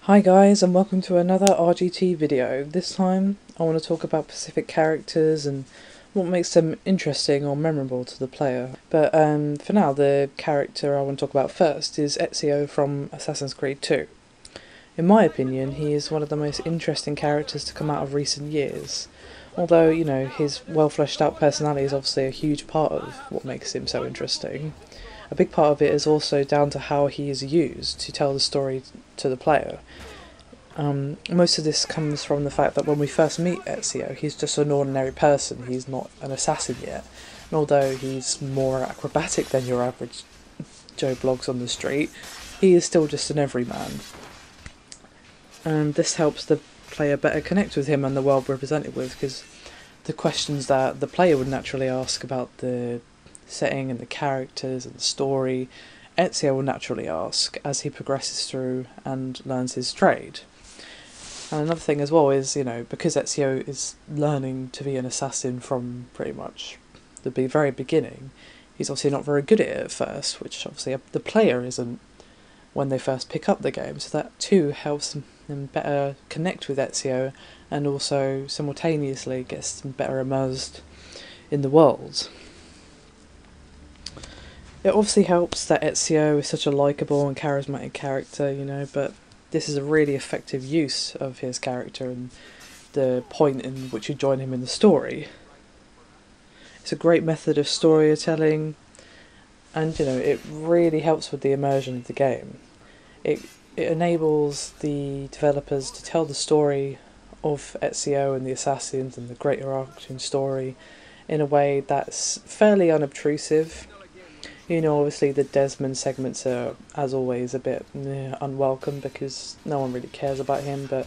Hi guys, and welcome to another RGT video. This time I want to talk about specific characters and what makes them interesting or memorable to the player. But for now, the character I want to talk about first is Ezio from Assassin's Creed 2. In my opinion, he is one of the most interesting characters to come out of recent years. Although, you know, his well fleshed out personality is obviously a huge part of what makes him so interesting. A big part of it is also down to how he is used to tell the story to the player. Most of this comes from the fact that when we first meet Ezio, he's just an ordinary person, he's not an assassin yet. And although he's more acrobatic than your average Joe Bloggs on the street, he is still just an everyman. And this helps the player better connect with him and the world we're presented with, because the questions that the player would naturally ask about the setting and the characters and the story, Ezio will naturally ask as he progresses through and learns his trade. And another thing as well is, you know, because Ezio is learning to be an assassin from pretty much the very beginning, he's obviously not very good at it at first, which obviously the player isn't when they first pick up the game, so that too helps them better connect with Ezio and also simultaneously gets them better immersed in the world. It obviously helps that Ezio is such a likeable and charismatic character, you know, but this is a really effective use of his character and the point in which you join him in the story. It's a great method of storytelling, and you know, it really helps with the immersion of the game. It enables the developers to tell the story of Ezio and the assassins and the greater overarching story in a way that's fairly unobtrusive. You know, obviously the Desmond segments are, as always, a bit unwelcome because no one really cares about him, but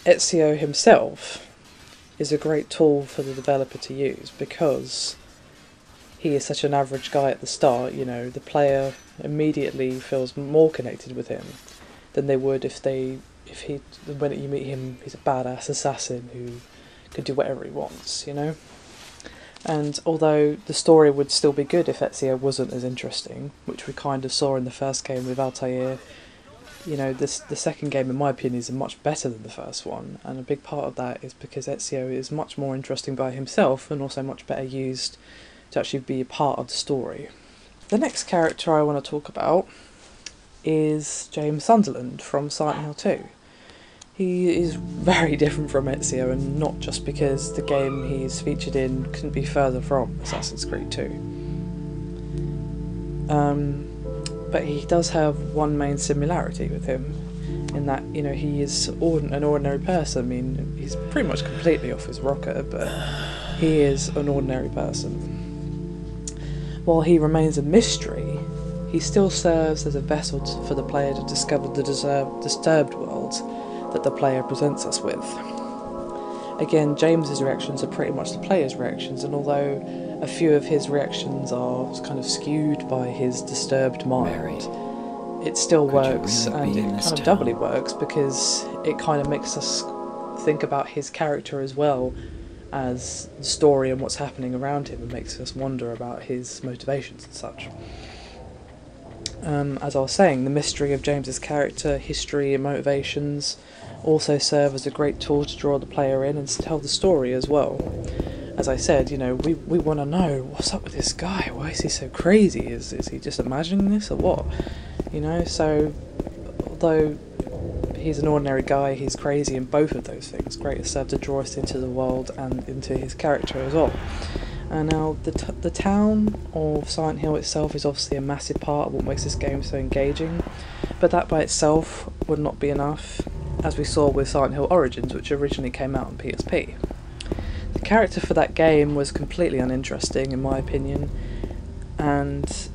Ezio himself is a great tool for the developer to use because he is such an average guy at the start. You know, the player immediately feels more connected with him than they would when you meet him, he's a badass assassin who could do whatever he wants, you know? And although the story would still be good if Ezio wasn't as interesting, which we kind of saw in the first game with Altair, you know, the second game, in my opinion, is much better than the first one, and a big part of that is because Ezio is much more interesting by himself and also much better used to actually be a part of the story. The next character I want to talk about is James Sunderland from Silent Hill 2. He is very different from Ezio, and not just because the game he's featured in couldn't be further from Assassin's Creed 2. But he does have one main similarity with him, in that, you know, he is an ordinary person. I mean, he's pretty much completely off his rocker, but he is an ordinary person. While he remains a mystery, he still serves as a vessel for the player to discover the disturbed world that the player presents us with. Again, James's reactions are pretty much the player's reactions, and although a few of his reactions are kind of skewed by his disturbed mind, it still works, and it kind of doubly works because it kind of makes us think about his character as well as the story and what's happening around him, and makes us wonder about his motivations and such. As I was saying, the mystery of James's character, history and motivations also serve as a great tool to draw the player in and to tell the story as well. As I said, you know, we want to know what's up with this guy. Why is he so crazy? Is he just imagining this or what? You know, so although he's an ordinary guy, he's crazy, and both of those things greatly serve to draw us into the world and into his character as well. And now, the town of Silent Hill itself is obviously a massive part of what makes this game so engaging, but that by itself would not be enough, as we saw with Silent Hill Origins, which originally came out on PSP. The character for that game was completely uninteresting, in my opinion, and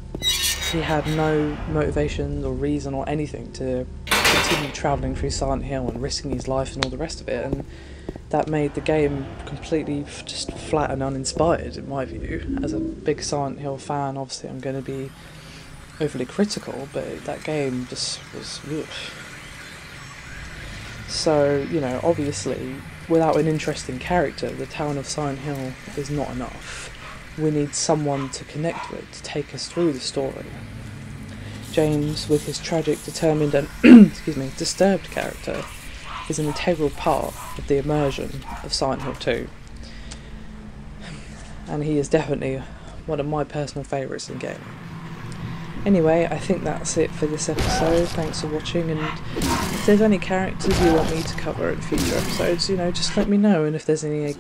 he had no motivation or reason or anything to continue travelling through Silent Hill and risking his life and all the rest of it, and that made the game completely just flat and uninspired, in my view. As a big Silent Hill fan, obviously I'm going to be overly critical, but that game just was... ugh. So, you know, obviously, without an interesting character, the town of Silent Hill is not enough. We need someone to connect with, to take us through the story. James, with his tragic, determined and excuse me, disturbed character, is an integral part of the immersion of Silent Hill 2. And he is definitely one of my personal favourites in game. Anyway, I think that's it for this episode. Thanks for watching, and if there's any characters you want me to cover in future episodes, you know, just let me know, and if there's any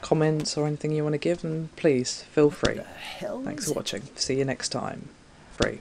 comments or anything you want to give, then please feel free. Thanks for watching. See you next time. Free.